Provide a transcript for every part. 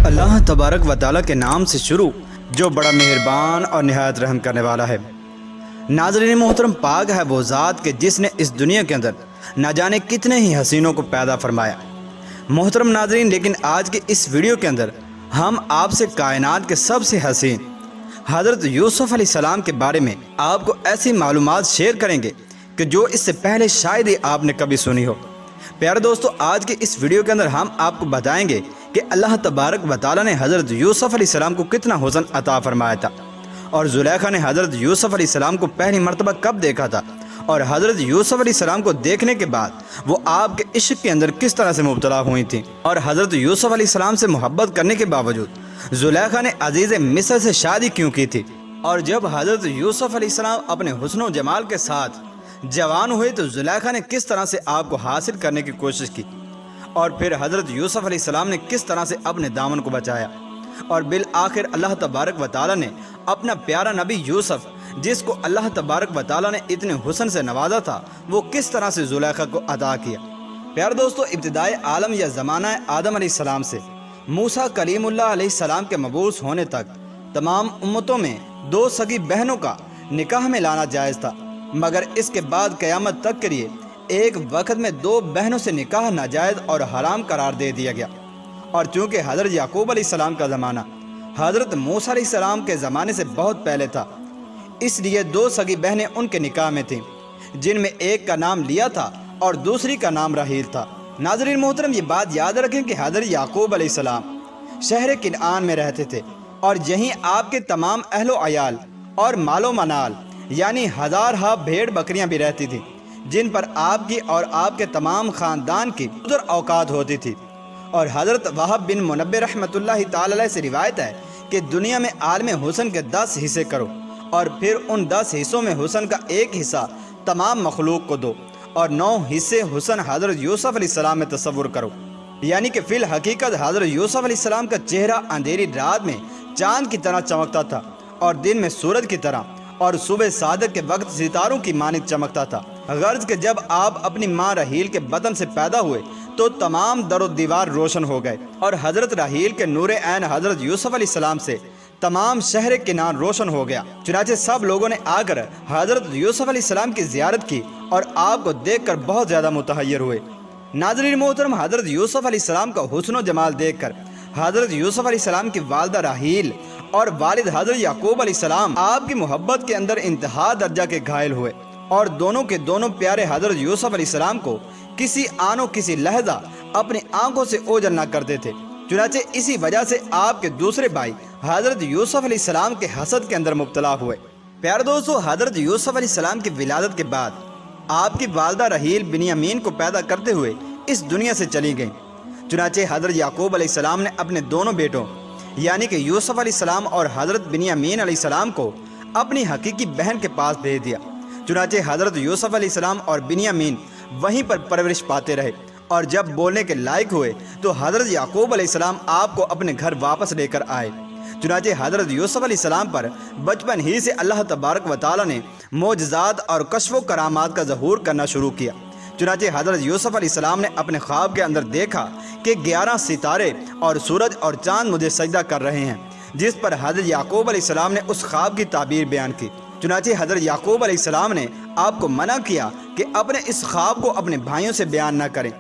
अल्लाह तबारक व तआला के नाम से शुरू जो बड़ा मेहरबान और निहायत रहम करने वाला है। नाज़रीन मोहतरम, पाक है वो ज़ात के जिसने इस दुनिया के अंदर न जाने कितने ही हसीनों को पैदा फरमाया। मोहतरम नाज़रीन, लेकिन आज के इस वीडियो के अंदर हम आपसे कायनात के सबसे हसीन हज़रत यूसुफ़ अलैहिस्सलाम के बारे में आपको ऐसी मालूमात शेयर करेंगे कि जो इससे पहले शायद ही आपने कभी सुनी हो। प्यारे दोस्तों, आज के इस वीडियो के अंदर हम आपको बताएंगे कि अल्लाह तबारक व तआला ने हज़रत यूसुफ़ अलैहिस्सलाम को कितना हुस्न अता फरमाया था, और ज़ुलेखा ने हज़रत यूसुफ़ अलैहिस्सलाम को पहली मरतबा कब देखा था, और हज़रत यूसुफ़ अलैहिस्सलाम को देखने के बाद वो आपके इश्क के अंदर किस तरह से मुब्तला हुई थी, और हज़रत यूसुफ़ अलैहिस्सलाम से मोहब्बत करने के बावजूद ज़ुलेखा ने अज़ीज़ मिस्र से शादी क्यों की थी, और जब हज़रत यूसुफ़ अलैहिस्सलाम अपने हुस्न व जमाल के साथ जवान हुए तो ज़ुलेखा ने किस तरह से आपको हासिल करने की कोशिश की, और फिर हज़रत यूसुफ़ अलैहिस्सलाम ने किस तरह से अपने दामन को बचाया, और बिल आखिर अल्लाह तबारक व तआला ने अपना प्यारा नबी यूसुफ़, जिसको अल्लाह तबारक व तआला ने इतने हुस्न से नवाजा था, वो किस तरह से ज़ुलेखा को अता किया। प्यारे दोस्तों, इब्तिदाए आलम या ज़माना आदम अलैहिस्सलाम से मूसा कलीमुल्लाह अलैहिस्सलाम के मबूस होने तक तमाम उम्मतों में दो सगी बहनों का निकाह में लाना जायज़ था, मगर इसके बाद क़यामत तक के लिए एक वक्त में दो बहनों से निकाह नाजायज़ और हराम करार दे दिया गया। और चूँकि हज़रत याकूब अलैहिस्सलाम का ज़माना हज़रत मूसा अलैहिस्सलाम के ज़माने से बहुत पहले था, इसलिए दो सगी बहनें उनके निकाह में थीं, जिनमें एक का नाम लिया था और दूसरी का नाम राहील था। नाज़रीन मोहतरम, ये बात याद रखें कि हज़रत याकूब अलैहिस्सलाम शहर किनआन में रहते थे, और यहीं आपके तमाम अहलो अयाल और मालो मनाल यानी हज़ार हा भेड़ बकरियां भी रहती थीं, जिन पर आपकी और आपके तमाम ख़ानदान की गुज़र औकात होती थी। और हज़रत वहाब बिन मुनब्बिह रहमतुल्लाहि ताला अलैह से रिवायत है कि दुनिया में आलम हुस्न के 10 हिस्से करो, और फिर उन 10 हिस्सों में हुस्न का एक हिस्सा तमाम मखलूक को दो, और 9 हिस्से हुस्न हज़रत यूसुफ़ अलैहिस्सलाम में तसव्वुर करो। यानी कि फ़िल हकीकत हज़रत यूसुफ़ अलैहिस्सलाम का चेहरा अंधेरी रात में चाँद की तरह चमकता था, और दिन में सूरज की तरह, और सुबह सादक के वक्त सितारों की मानित चमकता था। गर्ज के जब आप अपनी माँ राहील के बदन से पैदा हुए तो तमाम दरो दीवार रोशन हो गए, और हज़रत राहील के नूर ऐन हज़रत यूसुफ़ अलैहिस्सलाम से तमाम शहर किनान रोशन हो गया। चुनाचे सब लोगों ने आकर हज़रत यूसुफ़ अलैहिस्सलाम की ज़ियारत की और आपको देखकर बहुत ज़्यादा मुतहय्यर हुए। नाज़रीन मोहतरम, हज़रत यूसुफ़ अलैहिस्सलाम का हुस्न व जमाल देखकर हज़रत यूसुफ़ अलैहिस्सलाम की वालिदा राहील और वालिद हज़रत याकूब अलैहिस्सलाम आपकी मोहब्बत के अंदर इंतहा दर्जा के घायल हुए, और दोनों के दोनों प्यारे हज़रत यूसुफ़ अलैहिस्सलाम को किसी आनो किसी लहजा अपनी आंखों से ओझल न करते थे। चुनाचे इसी वजह से आपके दूसरे भाई हज़रत यूसुफ़ अलैहिस्सलाम के हसद के अंदर मुब्तला हुए। प्यारे दोस्तों, हज़रत यूसुफ़ अलैहिस्सलाम की विलादत के बाद आपकी वालिदा राहील बिन्यामीन को पैदा करते हुए इस दुनिया से चली गईं। चुनाचे हज़रत याकूब अलैहिस्सलाम ने अपने दोनों बेटों यानी कि यूसुफ़ अलैहिस्सलाम और हज़रत बिन्यामीन अलैहिस्सलाम को अपनी हकीकी बहन के पास भेज दिया। चुनाचे हज़रत यूसुफ़ अलैहिस्सलाम और बिन्यामीन वहीं पर परवरिश पाते रहे, और जब बोलने के लायक हुए तो हज़रत याकूब अलैहिस्सलाम आपको अपने घर वापस लेकर आए। चुनाचे हज़रत यूसुफ़ अलैहिस्सलाम पर बचपन ही से अल्लाह तबारक व तआला ने मोजज़ात और कश्फ़ व करामात का ज़हूर करना शुरू किया। चुनाचे हज़रत यूसुफ़ अलैहिस्सलाम ने अपने ख्वाब के अंदर देखा कि 11 सितारे और सूरज और चाँद मुझे सजदा कर रहे हैं, जिस पर हज़रत याकूब अलैहिस्सलाम ने उस ख्वाब की ताबीर बयान की। चुनाचे हज़रत याकूब अलैहिस्सलाम ने आपको मना किया कि अपने इस ख्वाब को अपने भाइयों से बयान न करें,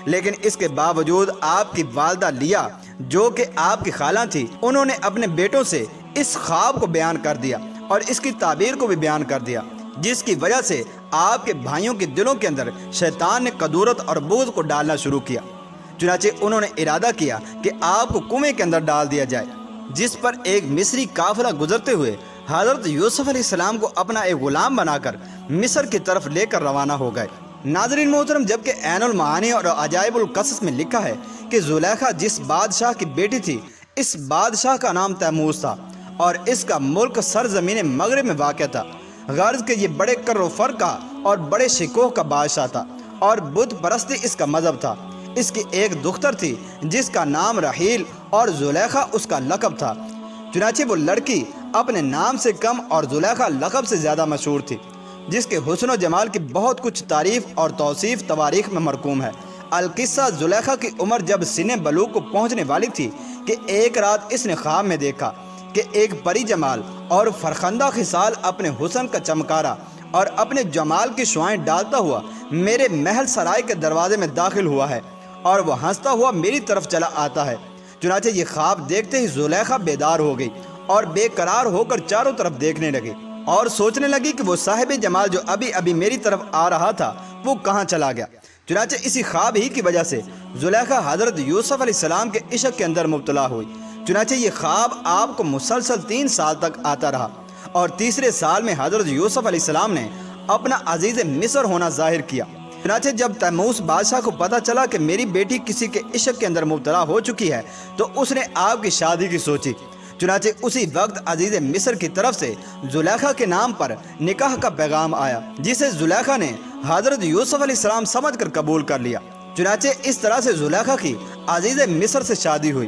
लेकिन इसके बावजूद आपकी वालिदा लिया, जो कि आपकी खाला थी, उन्होंने अपने बेटों से इस ख्वाब को बयान कर दिया और इसकी ताबीर को भी बयान कर दिया, जिसकी वजह से आपके भाइयों के दिलों के अंदर शैतान ने कदूरत और बुग़्ज़ को डालना शुरू किया। चुनाचे उन्होंने इरादा किया कि आपको कुएं के अंदर डाल दिया जाए, जिस पर एक मिस्री काफ़िला गुजरते हुए हज़रत यूसुफ़ अलैहिस्सलाम को अपना एक ग़ुलाम बनाकर मिस्र की तरफ लेकर रवाना हो गए। नाज़रीन मोहतरम, जबकि ऐनुल मानी और अजाइबुल क़सस में लिखा है कि ज़ुलेखा जिस बादशाह की बेटी थी, इस बादशाह का नाम तैमूस था, और इसका मुल्क सरज़मीन मगरिब में वाक़या था। गर्ज के ये बड़े कर्र फर का और बड़े शिकोह का बादशाह था, और बुत परस्ती इसका मज़हब था। इसकी एक दुख्तर थी जिसका नाम राहील, और ज़ुलेखा उसका लक़ब था। चुनाचे वो लड़की अपने नाम से कम और ज़ुलेखा लक़ब से ज़्यादा मशहूर थी, जिसके हुस्न व जमाल की बहुत कुछ तारीफ़ और तौसीफ़ तवारीख़ में मरकूम है। अलकिस्सा ज़ुलेखा की उम्र जब सिने बलूग को पहुँचने वाली थी کہ ایک رات اس نے خواب میں دیکھا کہ ایک پری جمال اور فرخندہ خصال اپنے حسن کا چمکارا اور اپنے جمال کی شعائیں ڈالتا ہوا میرے محل سرائے کے دروازے میں داخل ہوا ہے اور وہ ہنستا ہوا میری طرف چلا آتا ہے۔ چنانچہ یہ خواب دیکھتے ہی زلیخا بیدار ہو گئی اور بے قرار ہو کر چاروں طرف دیکھنے لگی اور سوچنے لگی کہ وہ صاحب جمال جو ابھی ابھی میری طرف آ رہا تھا وہ کہاں چلا گیا۔ چنانچہ اسی خواب ہی کی وجہ سے زلیخا حضرت یوسف علیہ السلام کے عشق کے اندر مبتلا ہوئی۔ چنانچہ یہ خواب آپ کو مسلسل 3 سال تک آتا رہا اور تیسرے سال میں حضرت یوسف علیہ السلام نے اپنا عزیز مصر ہونا ظاہر کیا۔ چنانچہ جب تیموس بادشاہ کو پتہ چلا کہ میری بیٹی کسی کے عشق کے اندر مبتلا ہو چکی ہے تو اس نے آپ کی شادی کی سوچی۔ چنانچہ اسی وقت عزیز مصر کی طرف سے زلیخا کے نام پر نکاح کا پیغام آیا، جسے زلیخا نے حضرت یوسف علیہ السلام سمجھ کر قبول کر لیا۔ چنانچہ اس طرح سے زلیخا کی عزیز مصر سے شادی ہوئی۔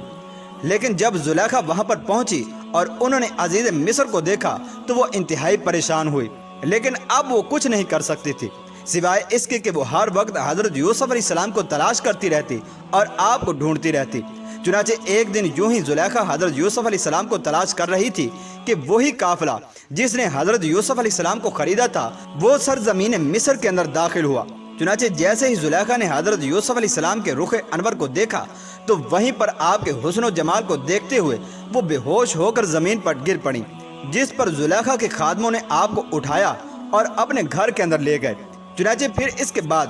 لیکن جب زلیخا وہاں پر پہنچی اور انہوں نے عزیز مصر کو دیکھا تو وہ انتہائی پریشان ہوئی، لیکن اب وہ کچھ نہیں کر سکتی تھی سوائے اس کے کہ وہ ہر وقت حضرت یوسف علیہ السلام کو تلاش کرتی رہتی اور آپ کو ڈھونڈتی رہتی۔ چنانچہ ایک دن یوں ہی زلیخا حضرت یوسف علیہ السلام کو تلاش کر رہی تھی کہ وہی قافلہ جس نے حضرت یوسف علیہ السلام کو خریدا تھا وہ سرزمین مصر کے اندر داخل ہوا۔ چنانچہ جیسے ہی زلیخا نے حضرت یوسف علیہ السلام کے رخ انور کو دیکھا تو وہیں پر آپ کے حسن و جمال کو دیکھتے ہوئے وہ بے ہوش ہو کر زمین پر گر پڑی، جس پر زلیخا کے خادموں نے آپ کو اٹھایا اور اپنے گھر کے اندر لے گئے۔ چنانچہ پھر اس کے بعد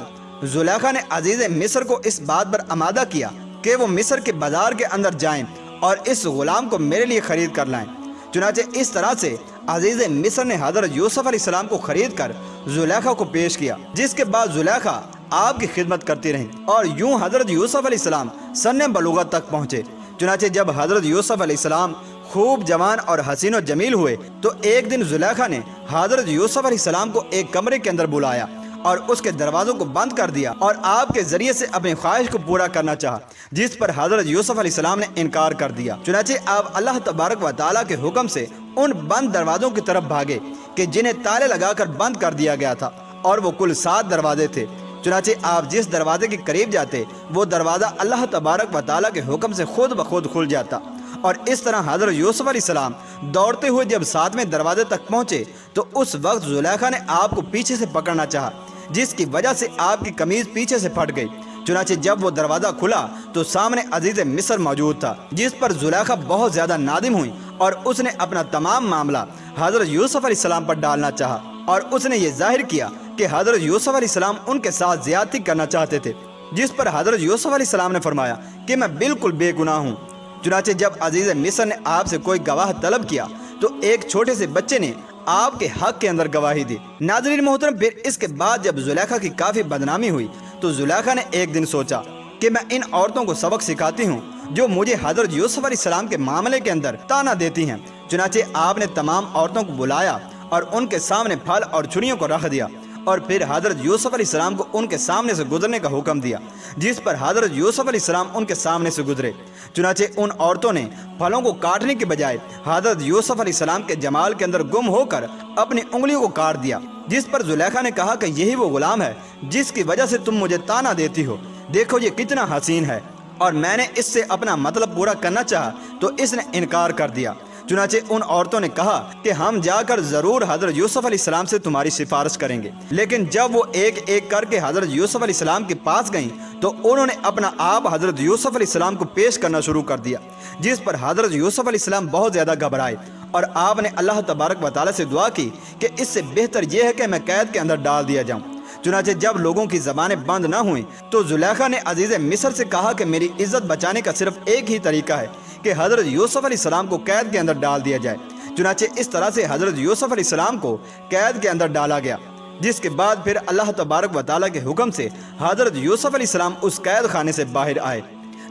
زلیخا نے عزیز مصر کو اس بات پر آمادہ کیا کہ وہ مصر کے بازار کے اندر جائیں اور اس غلام کو میرے لیے خرید کر لائیں۔ چنانچہ اس طرح سے عزیز مصر نے حضرت یوسف علیہ السلام کو خرید کر زلیخا کو پیش کیا، جس کے بعد زلیخا آپ کی خدمت کرتی رہیں اور یوں حضرت یوسف علیہ السلام سن بلوغت تک پہنچے۔ چنانچہ جب حضرت یوسف علیہ السلام خوب جوان اور حسین و جمیل ہوئے تو ایک دن زلیخا نے حضرت یوسف علیہ السلام کو ایک کمرے کے اندر بلایا اور اس کے دروازوں کو بند کر دیا اور آپ کے ذریعے سے اپنی خواہش کو پورا کرنا چاہا، جس پر حضرت یوسف علیہ السلام نے انکار کر دیا۔ چنانچہ آپ اللہ تبارک و تعالیٰ کے حکم سے ان بند دروازوں کی طرف بھاگے کہ جنہیں تالے لگا کر بند کر دیا گیا تھا، اور وہ کل 7 دروازے تھے۔ چنانچہ آپ جس دروازے کے قریب جاتے وہ دروازہ اللہ تبارک و تعالیٰ کے حکم سے خود بخود کھل جاتا، اور اس طرح حضرت یوسف علیہ السلام دوڑتے ہوئے جب 7ویں دروازے تک پہنچے تو اس وقت زلیخا نے آپ کو پیچھے سے پکڑنا چاہا، جس کی وجہ سے آپ کی قمیض پیچھے سے پھٹ گئی۔ چنانچہ جب وہ دروازہ کھلا تو سامنے عزیز مصر موجود تھا، جس پر زلیخا بہت زیادہ نادم ہوئی اور اس نے اپنا تمام معاملہ حضرت یوسف علیہ السلام پر ڈالنا چاہا، اور اس نے یہ ظاہر کیا کہ حضرت یوسف علیہ السلام ان کے ساتھ زیادتی کرنا چاہتے تھے، جس پر حضرت یوسف علیہ السلام نے فرمایا کہ میں بالکل بے گناہ ہوں۔ چنانچہ جب عزیز مصر نے آپ سے کوئی گواہ طلب کیا تو ایک چھوٹے سے بچے نے آپ کے حق کے اندر گواہی دی۔ ناظرین محترم، پھر اس کے بعد جب زلیخا کی کافی بدنامی ہوئی تو زلیخا نے ایک دن سوچا کہ میں ان عورتوں کو سبق سکھاتی ہوں جو مجھے حضرت یوسف علیہ السلام کے معاملے کے اندر طعنہ دیتی ہیں۔ چنانچہ آپ نے تمام عورتوں کو بلایا اور ان کے سامنے پھل اور چھریوں کو رکھ دیا، اور پھر حضرت یوسف علیہ السلام کو ان کے سامنے سے گزرنے کا حکم دیا، جس پر حضرت یوسف علیہ السلام ان کے سامنے سے گزرے۔ چنانچہ ان عورتوں نے پھلوں کو کاٹنے کے بجائے حضرت یوسف علیہ السلام کے جمال کے اندر گم ہو کر اپنی انگلیوں کو کاٹ دیا، جس پر زلیخا نے کہا کہ یہی وہ غلام ہے جس کی وجہ سے تم مجھے طعنہ دیتی ہو، دیکھو یہ کتنا حسین ہے، اور میں نے اس سے اپنا مطلب پورا کرنا چاہا تو اس نے انکار کر دیا۔ چنانچہ ان عورتوں نے کہا کہ ہم جا کر ضرور حضرت یوسف علیہ السلام سے تمہاری سفارش کریں گے۔ لیکن جب وہ ایک ایک کر کے حضرت یوسف علیہ السلام کے پاس گئیں تو انہوں نے اپنا آپ حضرت یوسف علیہ السلام کو پیش کرنا شروع کر دیا، جس پر حضرت یوسف علیہ السلام بہت زیادہ گھبرائے، اور آپ نے اللہ تبارک و تعالیٰ سے دعا کی کہ اس سے بہتر یہ ہے کہ میں قید کے اندر ڈال دیا جاؤں۔ چنانچہ جب لوگوں کی زبانیں بند نہ ہوئیں تو زلیخا نے عزیز مصر سے کہا کہ میری عزت بچانے کا صرف ایک ہی طریقہ ہے کہ حضرت یوسف علیہ السلام کو قید کے اندر ڈال دیا جائے۔ چنانچہ اس طرح سے حضرت یوسف علیہ السلام کو قید کے اندر ڈالا گیا، جس کے بعد پھر اللہ تبارک و تعالیٰ کے حکم سے حضرت یوسف علیہ السلام اس قید خانے سے باہر آئے۔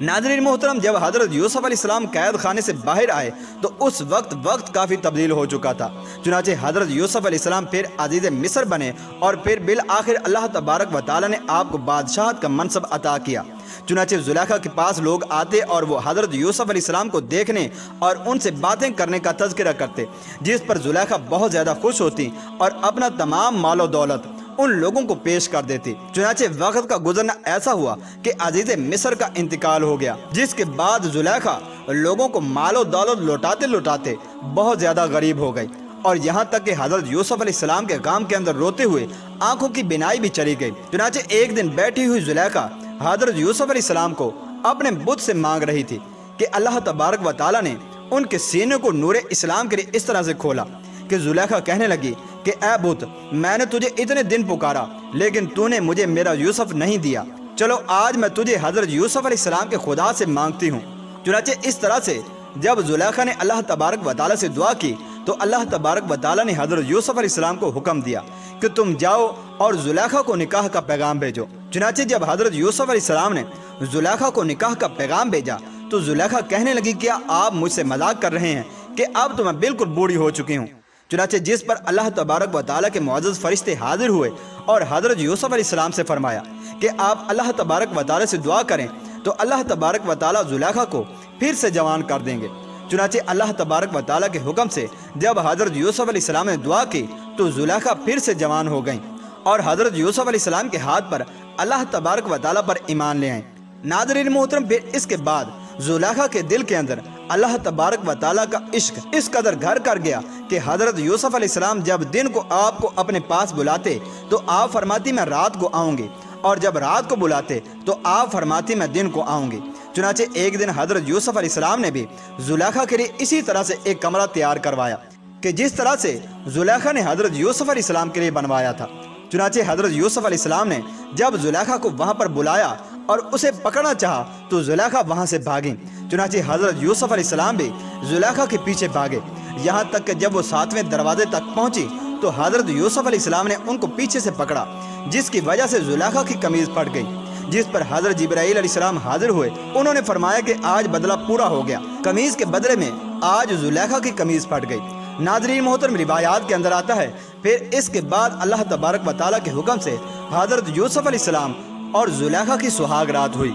ناظرین محترم، جب حضرت یوسف علیہ السلام قید خانے سے باہر آئے تو اس وقت کافی تبدیل ہو چکا تھا۔ چنانچہ حضرت یوسف علیہ السلام پھر عزیز مصر بنے، اور پھر بالآخر اللہ تبارک و تعالیٰ نے آپ کو بادشاہت کا منصب عطا کیا۔ چنانچہ زلیخا کے پاس لوگ آتے اور وہ حضرت یوسف علیہ السلام کو دیکھنے اور ان سے باتیں کرنے کا تذکرہ کرتے، جس پر زلیخا بہت زیادہ خوش ہوتی اور اپنا تمام مال و دولت उन लोगों को पेश कर देती। चुनाचे वक्त का गुजरना ऐसा हुआ कि अजीज मिस्र का इंतकाल हो गया, जिसके बाद जुलेखा लोगों को मालो दौलत लौटाते लौटाते बहुत ज़्यादा गरीब हो गई और यहाँ तक कि हज़रत यूसुफ अलैहिस्सलाम के गाम के अंदर रोते हुए आंखों की बिनाई भी चली गई। चुनाचे एक दिन बैठी हुई जुलेखा हज़रत यूसुफ अलैहिस्सलाम को अपने बुत से मांग रही थी कि अल्लाह तबारक व तआला ने उनके सीने को नूरे इस्लाम के लिए इस तरह से खोला कि जुलेखा कहने लगी कि ऐ बुत, मैंने तुझे इतने दिन पुकारा लेकिन तूने मुझे मेरा यूसुफ नहीं दिया। चलो आज मैं तुझे हज़रत यूसुफ अलैहिस्सलाम के खुदा से मांगती हूँ। चुनाचे इस तरह से जब जुलेखा ने अल्लाह तबारक व तआला से दुआ की तो अल्लाह तबारक व तआला ने हज़रत यूसुफ अलैहिस्सलाम को हुक्म दिया कि तुम जाओ और जुलेखा को निकाह का पैगाम भेजो। चुनाचे जब हज़रत यूसुफ अलैहिस्सलाम ने जुलेखा को निकाह का पैगाम भेजा तो जुलेखा कहने लगी, क्या आप मुझसे मजाक कर रहे हैं कि अब तो मैं बिल्कुल बूढ़ी हो चुकी हूँ। चुनाचे जिस पर अल्लाह तबारक व तआला के मुअज़्ज़ज़ फरिश्ते हाजिर हुए और हज़रत यूसुफ अलैहिस्सलाम से फरमाया कि आप अल्लाह तबारक व तआला से दुआ करें तो अल्लाह तबारक व तआला जुलेखा को फिर से जवान कर देंगे। चुनाचे अल्लाह तबारक व तआला के हुक्म से जब हज़रत यूसुफ अलैहिस्सलाम ने दुआ की तो जुलेखा फिर से जवान हो गईं और हज़रत यूसुफ अलैहिस्सलाम के हाथ पर अल्लाह तबारक व तआला पर ईमान ले आए। नाज़रीन मोहतरम, फिर इसके बाद जुलेखा के दिल के अंदर अल्लाह तबारक व तआला का इश्क इस कदर घर कर गया कि हज़रत यूसुफ अलैहिस्सलाम जब दिन को आपको अपने पास बुलाते तो आप फरमाती मैं रात को आऊँगी और जब रात को बुलाते तो आप फरमाती मैं दिन को आऊँगी। चुनाचे एक दिन हज़रत यूसुफ अलैहिस्सलाम ने भी जुलेखा के लिए इसी तरह से एक कमरा तैयार करवाया कि जिस तरह से जुलेखा ने हज़रत यूसुफ अलैहिस्सलाम के लिए बनवाया था। चुनाचे हज़रत यूसुफ अलैहिस्सलाम ने जब जुलेखा को वहाँ पर बुलाया और उसे पकड़ना चाहा तो जुलेखा वहाँ से भागी। चुनाचे हज़रत यूसुफ अलैहिस्सलाम भी जुलेखा के पीछे भागे, यहाँ तक कि जब वो 7वें दरवाजे तक पहुँची तो हज़रत यूसुफ अलैहिस्सलाम ने उनको पीछे से पकड़ा, जिसकी वजह से जुलेखा की कमीज़ फट गई। जिस पर हज़रत जिब्राईल अलैहिस्सलाम हाजिर हुए, उन्होंने फरमाया कि आज बदला पूरा हो गया, कमीज़ के बदले में आज जुलेखा की कमीज़ फट गई। नाज़रीन मोहतरम, रिवायात के अंदर आता है फिर इसके बाद अल्लाह तबारक व तआला के हुक्म से हज़रत यूसुफ अलैहिस्सलाम और जुलेखा की सुहाग रात हुई।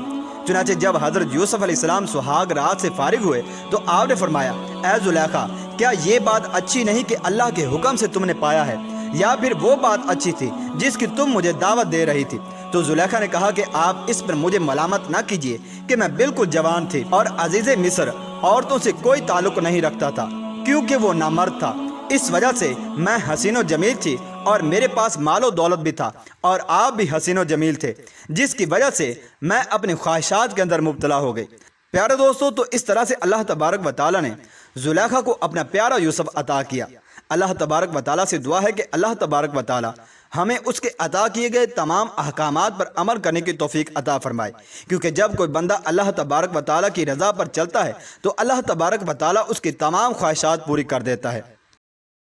चुनाचे जब हज़रत यूसुफ अलैहिस्सलाम सुहाग रात से फारिग हुए तो आपने फरमाया, ऐ जुलेखा, क्या ये बात अच्छी नहीं कि अल्लाह के हुक्म से तुमने पाया है, या फिर वो बात अच्छी थी जिसकी तुम मुझे दावत दे रही थी? तो जुलेखा ने कहा कि आप इस पर मुझे मलामत ना कीजिए कि मैं बिल्कुल जवान थी और अजीज़े मिस्र औरतों से कोई ताल्लुक नहीं रखता था क्योंकि वो नामर्द था। इस वजह से मैं हसीनो जमील थी और मेरे पास मालो दौलत भी था और आप भी हसीनो जमील थे, जिसकी वजह से मैं अपनी ख्वाहिशात के अंदर मुब्तला हो गई। प्यारे दोस्तों, तो इस तरह से अल्लाह तबारक व तआला ने जुलेखा को अपना प्यारा यूसुफ अता किया। अल्लाह तबारक व तआला से दुआ है कि अल्लाह तबारक व तआला हमें उसके अता किए गए तमाम अहकामात पर अमल करने की तौफीक अता फरमाए, क्योंकि जब कोई बंदा अल्लाह तबारक व तआला की रज़ा पर चलता है तो अल्लाह तबारक व तआला उसकी तमाम ख्वाहिशात पूरी कर देता है।